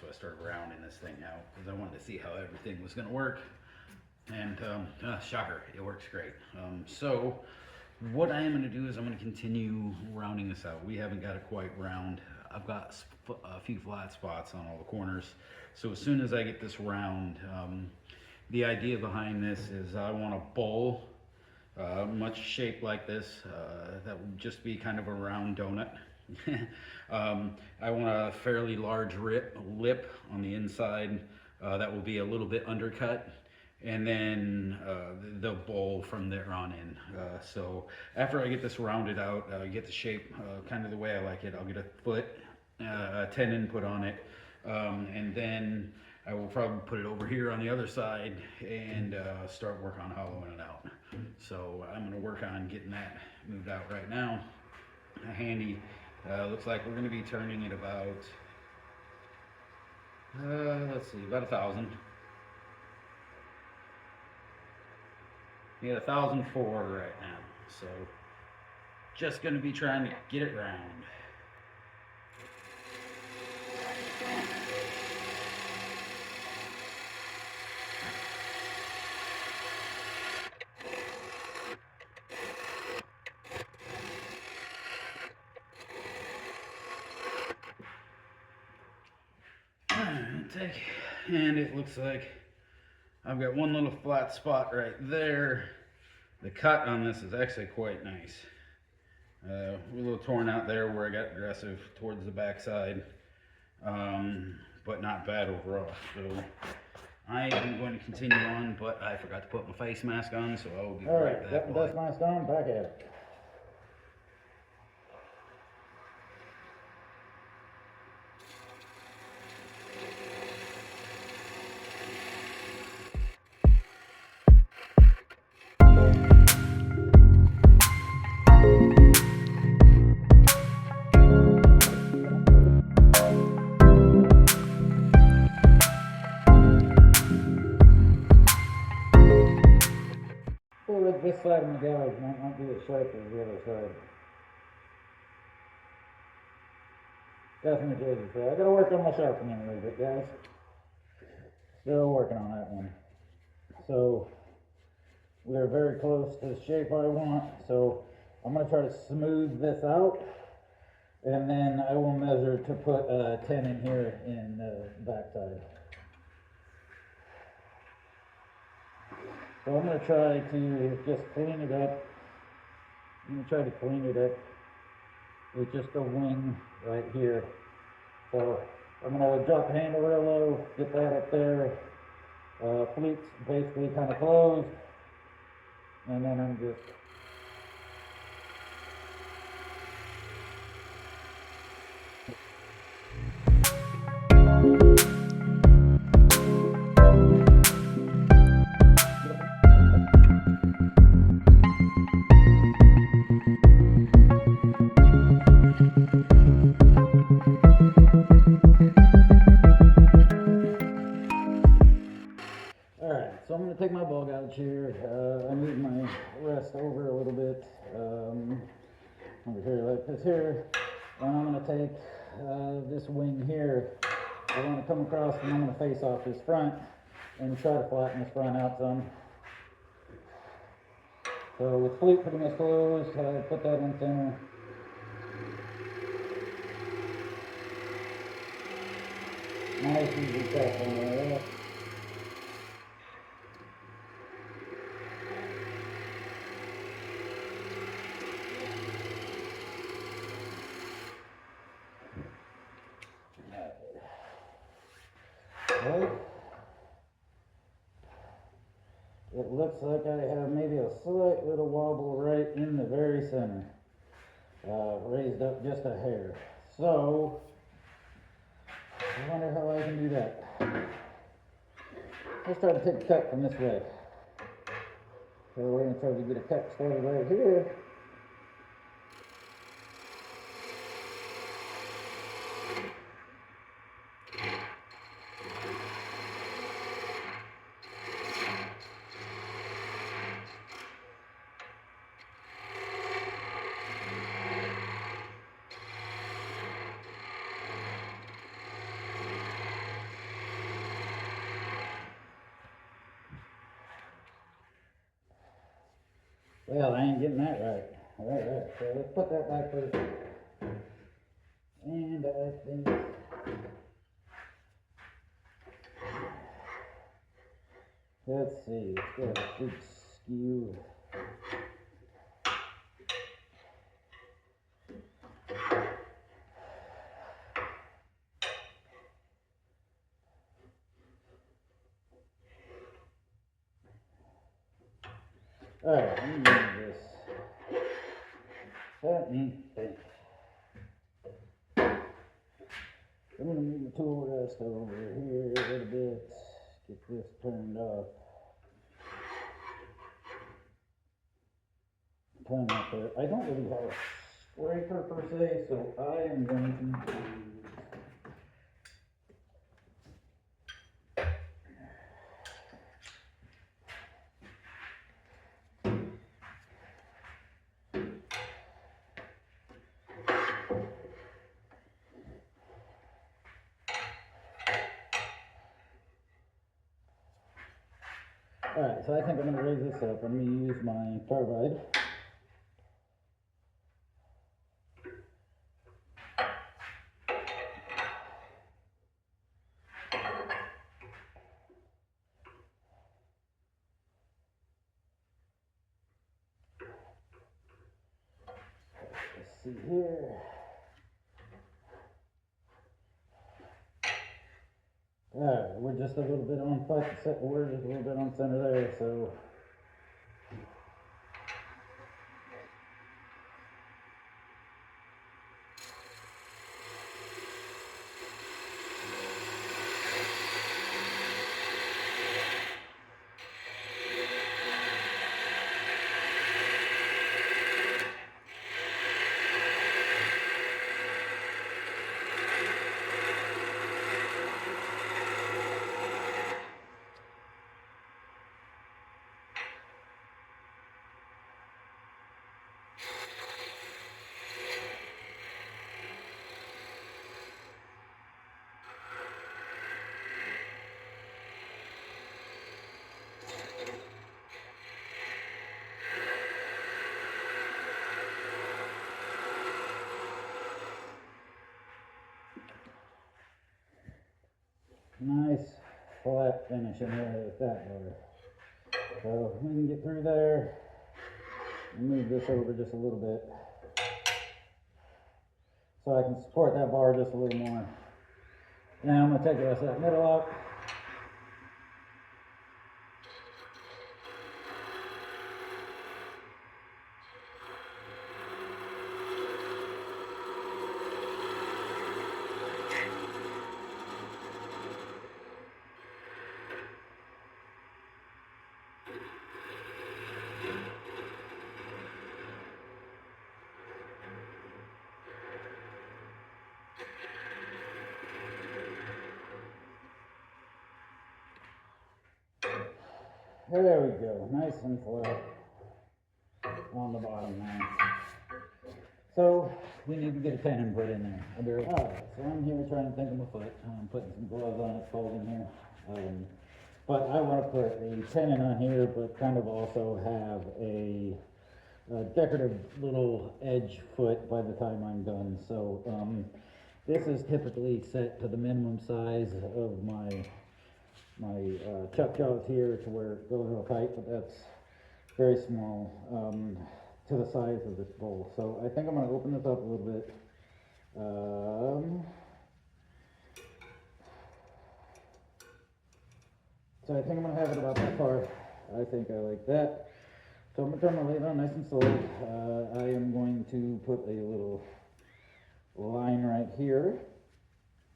so I started rounding this thing out because I wanted to see how everything was going to work. And shocker, it works great. So what I am going to do is I'm going to continue rounding this out. We haven't got it quite round. I've got a few flat spots on all the corners. So as soon as I get this round, the idea behind this is I want a bowl much shaped like this that would just be kind of a round donut. I want a fairly large lip on the inside that will be a little bit undercut, and then the bowl from there on in. So after I get this rounded out, get the shape kind of the way I like it, I'll get a foot 10 input on it, and then I will probably put it over here on the other side and start work on hollowing it out. So I'm going to work on getting that moved out right now. Handy. Looks like we're going to be turning it about, let's see, about 1,000. Yeah, 1,004 right now. So just going to be trying to get it round. And it looks like I've got one little flat spot right there. The cut on this is actually quite nice. A little torn out there where I got aggressive towards the backside, but not bad overall. So I am going to continue on, but I forgot to put my face mask on, so I will be right back. Got the dust mask on, back at it. This side of my gouge might not be as sharp as the other side. Definitely Jason's side. I gotta work on my sharpening a little bit, guys. Still working on that one. So we are very close to the shape I want. So I'm gonna try to smooth this out, and then I will measure to put 10 in here in the backside. So I'm going to try to just clean it up. I'm going to try to clean it up with just a wing right here. So I'm going to drop the handle real low, get that up there. Fleets basically kind of closed. And then I'm just take my ball gouge here. I move my rest over a little bit over here like this here, and I'm going to take this wing here. I want to come across and I'm going to face off this front and try to flatten this front out some. So with fleet pretty much closed, I put that in center. Nice easy tap on there. It looks like I have maybe a slight little wobble right in the very center, raised up just a hair. So I wonder how I can do that. Let's try to take a cut from this way. So we're going to try to get a cut started right here. Well, I ain't getting that right. Alright, so let's put that back first. And I think, let's see, it's got a big skew. Alright, let me move this. Let me think. I'm gonna move the tool rest over here a little bit. Get this turned off. Turn up there. I don't really have a scraper per se, so I am going to Alright, so I think I'm going to raise this up. I'm going to use my carbide. Let's see here. Alright, we're just a little bit on we're just a little bit on center there, so nice flat finish in there with that bar. So we can get through there and move this over just a little bit so I can support that bar just a little more. Now I'm going to take the rest of that middle out. There we go, nice and flat on the bottom now. So we need to get a tenon put in there. Alright, so I'm here trying to think of my foot. I'm putting some gloves on it, folding here. But I want to put a tenon on here, but kind of also have a decorative little edge foot by the time I'm done. So this is typically set to the minimum size of my chuck jaws here to where it goes real tight, but that's very small to the size of this bowl. So I think I'm going to open this up a little bit. So I think I'm going to have it about that far. I think I like that. So I'm going to turn my lid on nice and slow. I am going to put a little line right here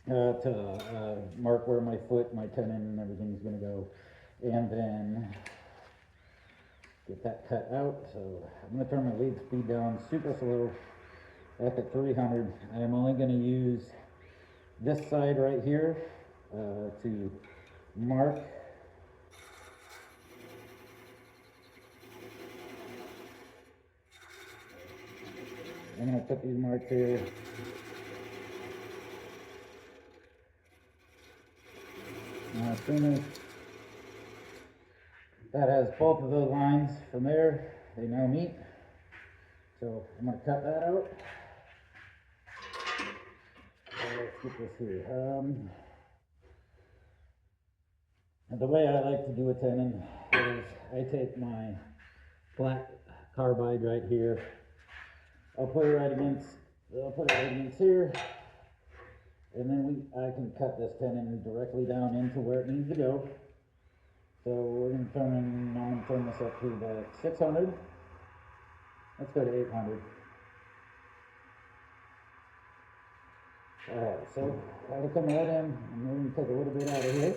to mark where my foot, my tenon, and everything is going to go. And then get that cut out. So I'm going to turn my lead speed down super slow up at 300. I am only going to use this side right here to mark. I'm going to put these marks here. Now, as soon as that has both of those lines from there, they now meet. So I'm going to cut that out. Let's get this here. The way I like to do a tenon is I take my black carbide right here. I'll put it right against here, and then I can cut this tenon directly down into where it needs to go. So I'm gonna turn this up to about 600. Let's go to 800. Alright, so that'll come right in, and we're gonna take a little bit out of here.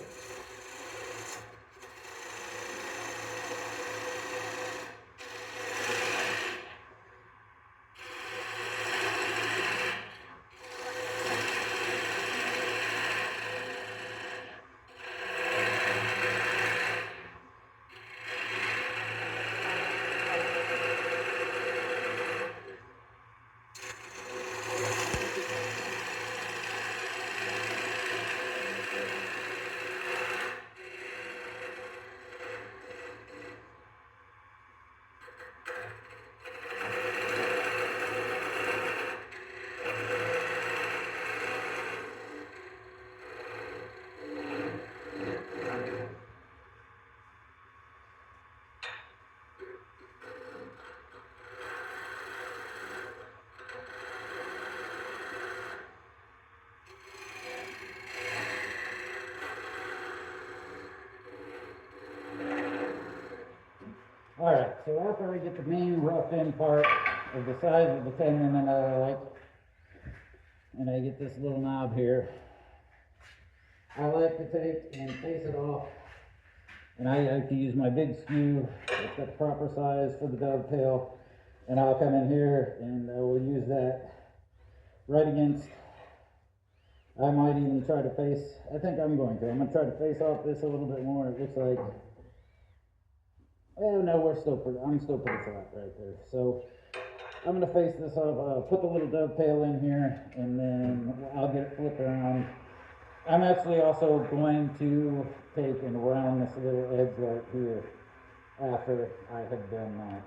Alright, so after I get the main rough in part of the size of the tenon that I like, and I get this little knob here, I like to take and face it off, and I like to use my big skew. It's got the proper size for the dovetail, and I'll come in here and I will use that right against. I might even try to face, I think I'm going to try to face off this a little bit more. It looks like, oh no, I'm still pretty flat right there. So I'm going to face this off, put the little dovetail in here, and then I'll get it flipped around. I'm actually also going to take and round this little edge right here after I have done that.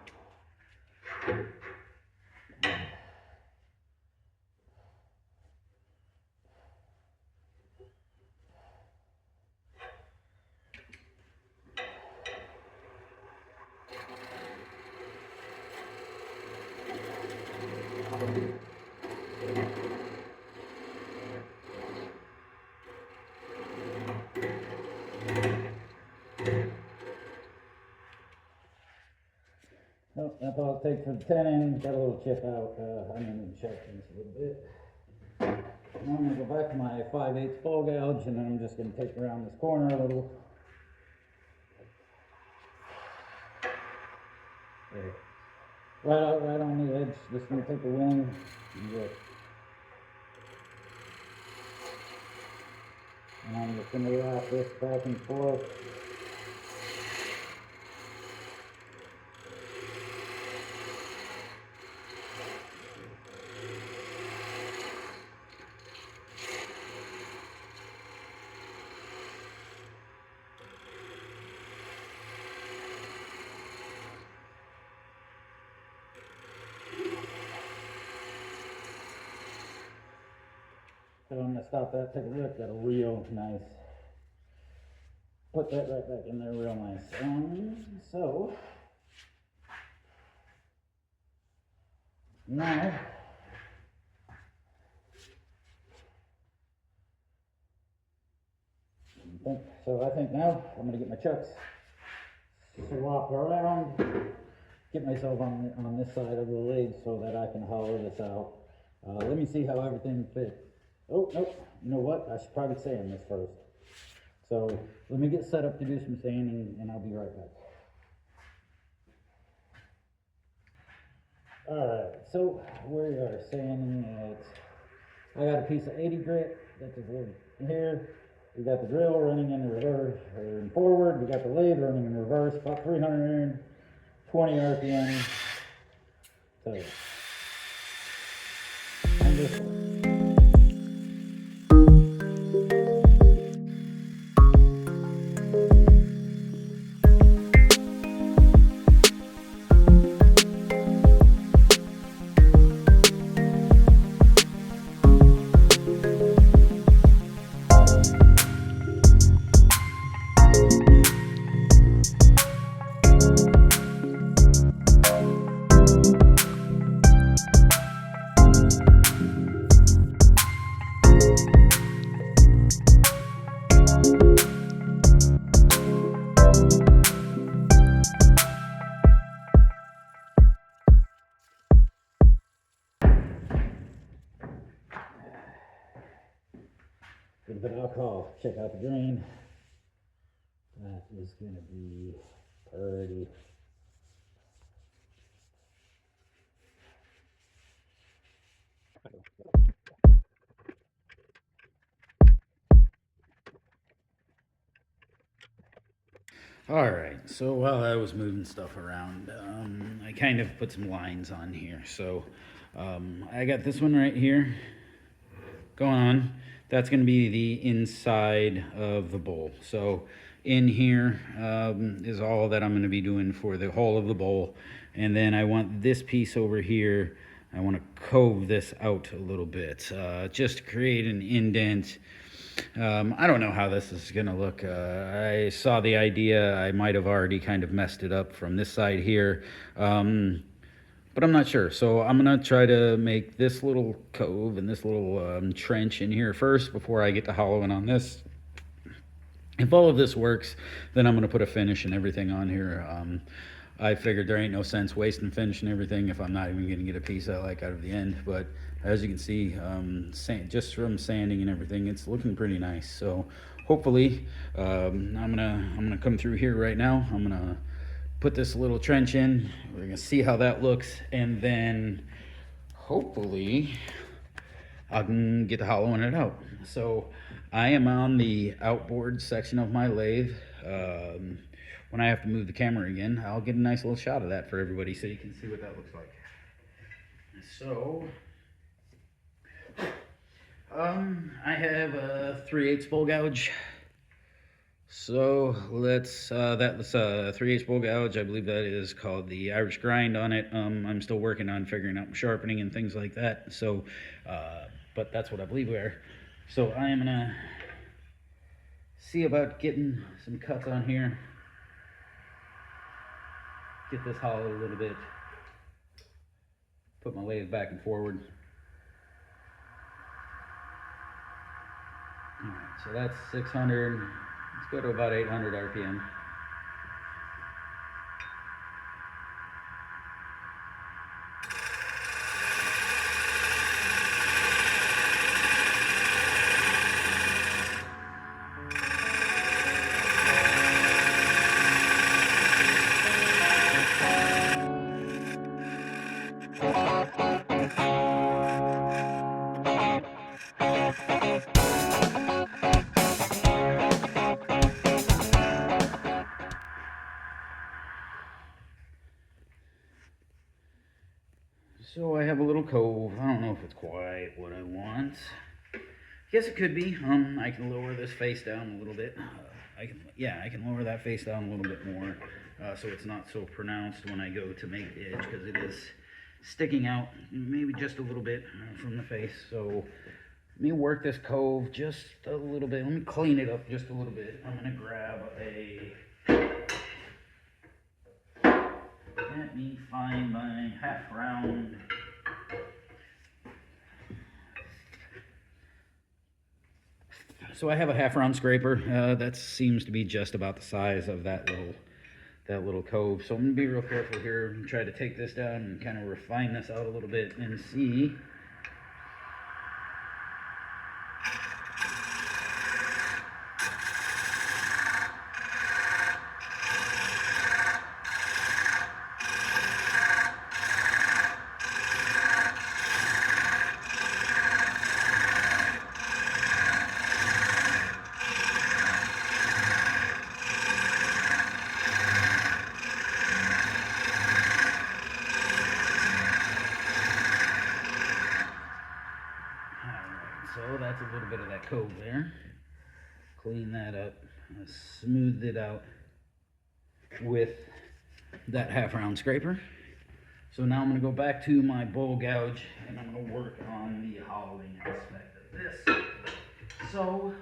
Oh, that's all it takes for the tenon. Got a little chip out. I'm going to check this a little bit. I'm going to go back to my 5/8 ball gouge, and then I'm just going to take around this corner a little. There. Right on the edge. Just going to take a wing and get. And I'm just going to wrap this back and forth. So I'm going to stop that, take a look, got a real nice, put that right back in there real nice. So, now, I think now I'm going to get my chucks swapped around, get myself on this side of the lathe so that I can hollow this out. Let me see how everything fits. Oh, nope, you know what? I should probably sand this first. So let me get set up to do some sanding and I'll be right back. Alright, so we are sanding it. I got a piece of 80 grit that is here. We got the drill running in reverse or in forward. We got the lathe running in reverse, about 320 RPM. So I'm just bit of alcohol. Check out the grain. That is gonna be pretty. All right, so while I was moving stuff around, I kind of put some lines on here. So I got this one right here going on. That's going to be the inside of the bowl. So in here is all that I'm going to be doing for the whole of the bowl. And then I want this piece over here, I want to cove this out a little bit, just to create an indent. I don't know how this is gonna look. I saw the idea. I might have already kind of messed it up from this side here, but I'm not sure. So I'm gonna try to make this little cove and this little trench in here first before I get to hollowing on this. If all of this works, then I'm gonna put a finish and everything on here. I figured there ain't no sense wasting finish and everything if I'm not even gonna get a piece I like out of the end. But as you can see, just from sanding and everything, it's looking pretty nice. So hopefully, I'm gonna come through here right now. I'm gonna put this little trench in. We're gonna see how that looks, and then hopefully I can get to hollowing it out. So I am on the outboard section of my lathe. When I have to move the camera again, I'll get a nice little shot of that for everybody so you can see what that looks like. So, I have a 3/8 bowl gouge. So that's a 3/8 bowl gouge. I believe that is called the Irish grind on it. I'm still working on figuring out sharpening and things like that. So, but that's what I believe we are. So I am gonna see about getting some cuts on here. Get this hollowed a little bit. Put my lathe back and forward. All right, so that's 600. Let's go to about 800 RPM. So I have a little cove. I don't know if it's quite what I want. Yes, it could be. I can lower this face down a little bit. I can lower that face down a little bit more, so it's not so pronounced when I go to make the edge, because it is sticking out maybe just a little bit from the face. So let me work this cove just a little bit. Let me clean it up just a little bit. I'm gonna grab let me find my half round. So I have a half round scraper. That seems to be just about the size of that little cove. So I'm gonna be real careful here and try to take this down and kind of refine this out a little bit and see. So that's a little bit of that cove there. Clean that up, smooth it out with that half round scraper. So now I'm going to go back to my bowl gouge and I'm going to work on the hollowing aspect of this. So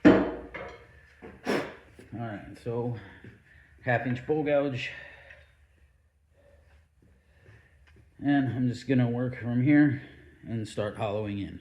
all right, so 1/2 inch bowl gouge. And I'm just gonna work from here and start hollowing in.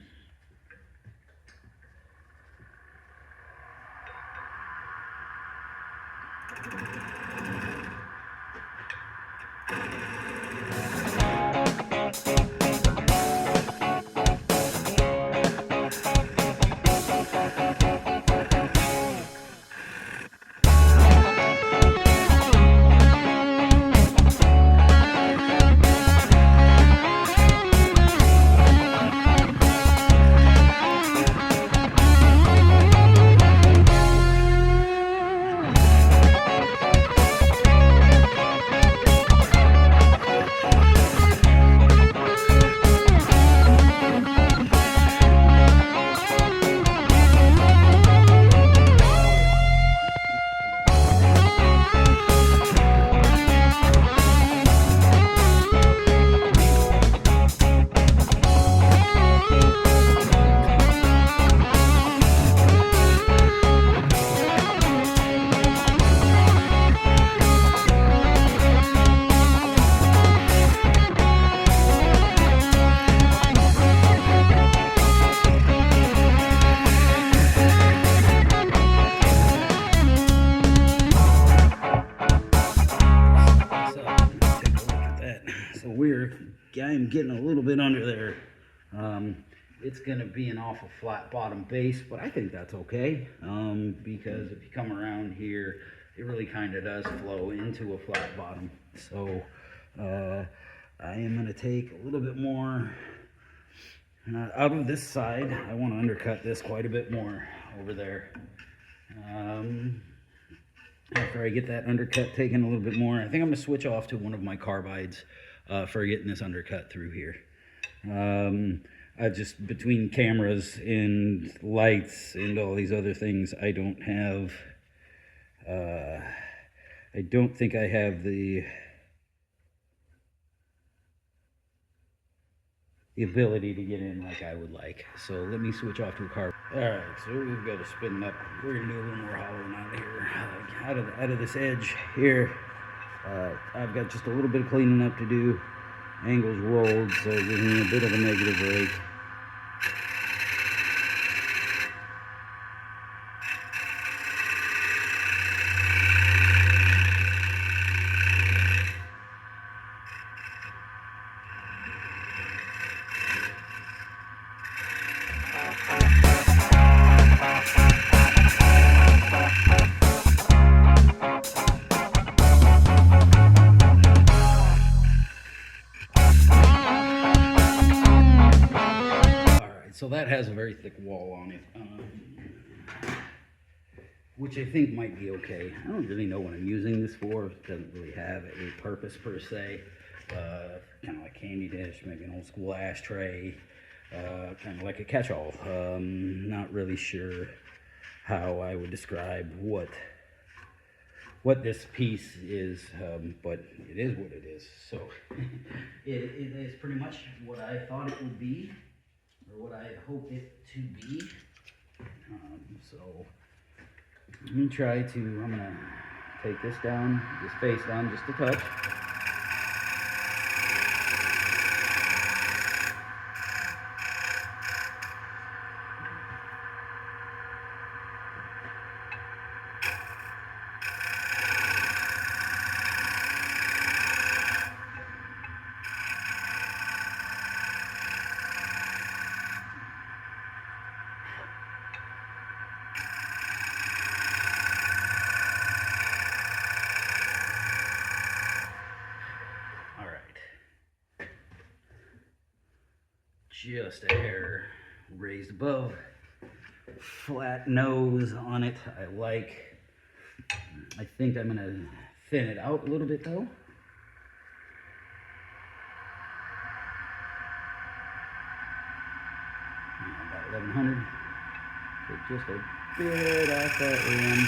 I'm getting a little bit under there. It's gonna be an awful flat bottom base, but I think that's okay, because if you come around here, it really kind of does flow into a flat bottom. So I am gonna take a little bit more out of this side. I want to undercut this quite a bit more over there. After I get that undercut taken a little bit more, I think I'm gonna switch off to one of my carbides for getting this undercut through here. I just, between cameras and lights and all these other things, I don't have, I don't think I have the ability to get in like I would like. So let me switch off to a car. All right, so we've got to spin up. We're gonna do a little more hollowing out of here, out of this edge here. I've got just a little bit of cleaning up to do. Angles rolled, so it gives me a bit of a negative rake. So that has a very thick wall on it, which I think might be okay. I don't really know what I'm using this for. It doesn't really have a purpose per se. Kind of like candy dish, maybe an old school ashtray, kind of like a catch-all. Not really sure how I would describe what this piece is, but it is what it is. So it is pretty much what I thought it would be, or what I had hoped it to be. So let me try to, I'm gonna take this down, this face down just a touch. Just a hair raised above, flat nose on it. I think I'm gonna thin it out a little bit though. About 1100. Take just a bit off that rim.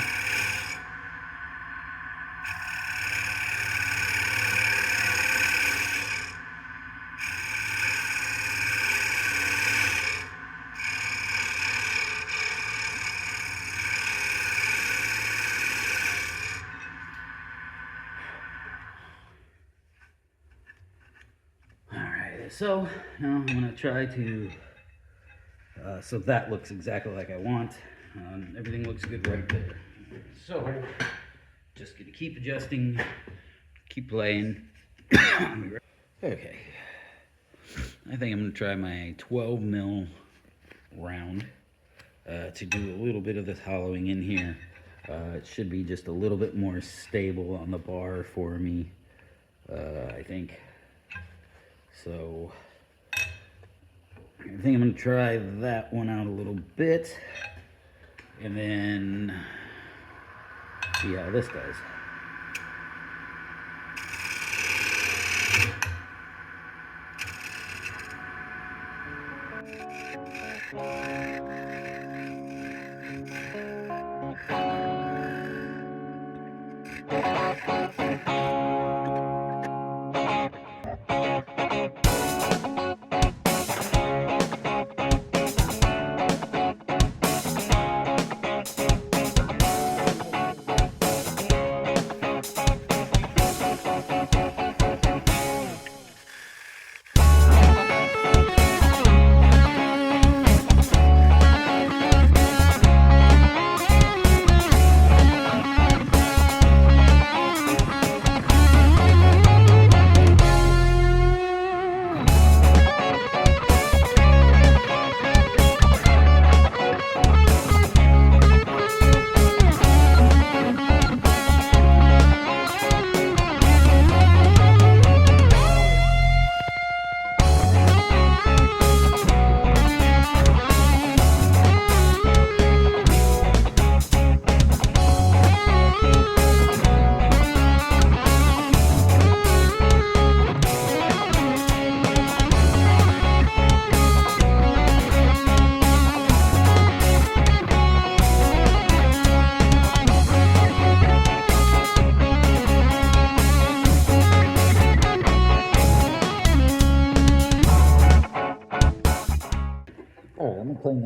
So now I'm going to try to, so that looks exactly like I want. Everything looks good right there. So just going to keep adjusting, keep playing. Okay. I think I'm going to try my 12 mil round to do a little bit of this hollowing in here. It should be just a little bit more stable on the bar for me, I think. So I think I'm going to try that one out a little bit and then see how this does.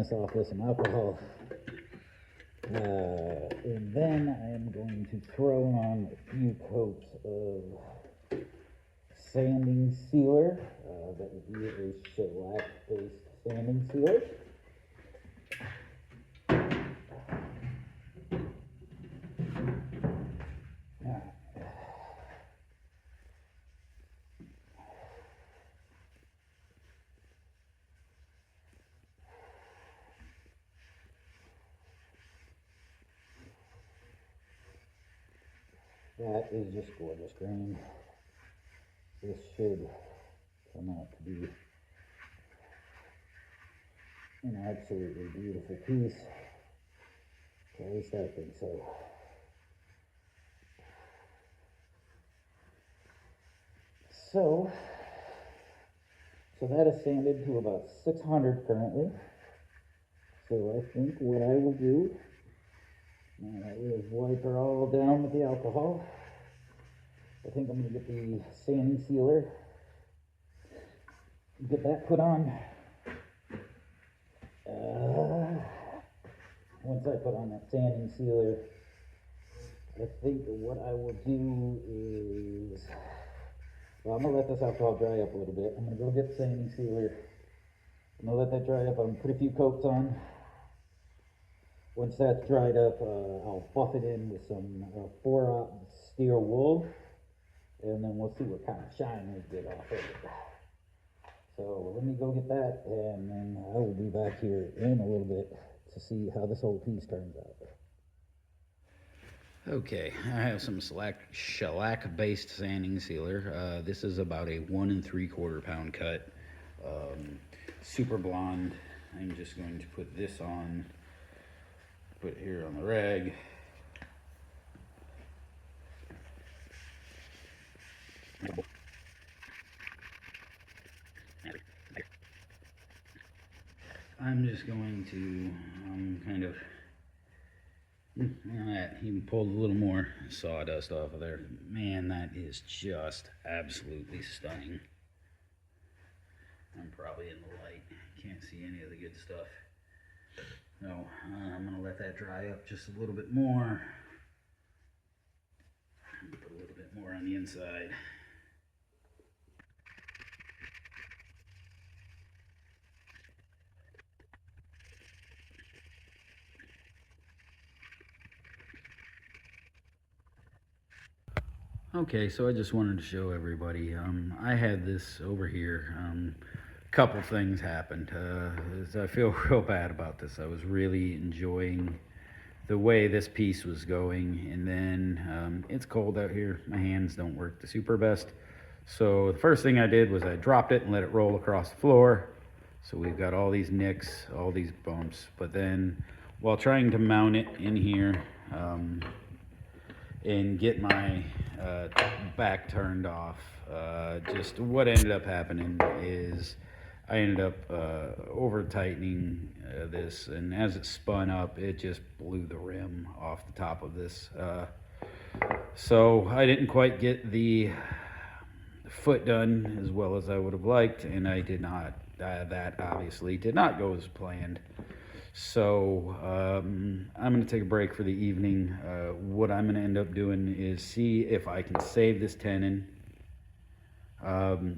this off with some alcohol. And then I am going to throw on a few coats of sanding sealer. That would be a shellac-based sanding sealer. That is just gorgeous grain. This should come out to be an absolutely beautiful piece. At least I think so. So that is sanded to about 600 currently. So I think what I will do is wipe her all down with the alcohol. I think I'm going to get the sanding sealer, get that put on. Once I put on that sanding sealer, I think what I will do is, well, I'm going to let this alcohol dry up a little bit. I'm going to go get the sanding sealer. I'm going to let that dry up. I'm going to put a few coats on. Once that's dried up, I'll buff it in with some 4/0 steel wool, and then we'll see what kind of shine we get off of it. So let me go get that, and then I will be back here in a little bit to see how this whole piece turns out. Okay, I have some shellac-based sanding sealer. This is about a 1 3/4 pound cut, super blonde. I'm just going to put this on. Put it here on the rag. I'm just going to kind of, even pulled a little more sawdust off of there. Man, that is just absolutely stunning. I'm probably in the light, can't see any of the good stuff. So I'm going to let that dry up just a little bit more. Put a little bit more on the inside. Okay, so I just wanted to show everybody, I had this over here. Couple things happened. I feel real bad about this. I was really enjoying the way this piece was going, and then it's cold out here. My hands don't work the super best. So the first thing I did was I dropped it and let it roll across the floor. So we've got all these nicks, all these bumps. But then while trying to mount it in here and get my back turned off, just what ended up happening is I ended up over tightening this, and as it spun up, it just blew the rim off the top of this. So I didn't quite get the foot done as well as I would have liked, and I did not. That obviously did not go as planned. So I'm going to take a break for the evening. What I'm going to end up doing is see if I can save this tenon.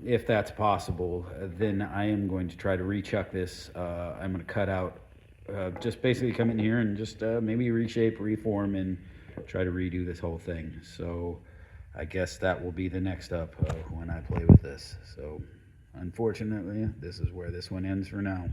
If that's possible, then I am going to try to rechuck this. I'm going to cut out, just basically come in here and just maybe reshape, reform, and try to redo this whole thing. So I guess that will be the next up when I play with this. So unfortunately, this is where this one ends for now.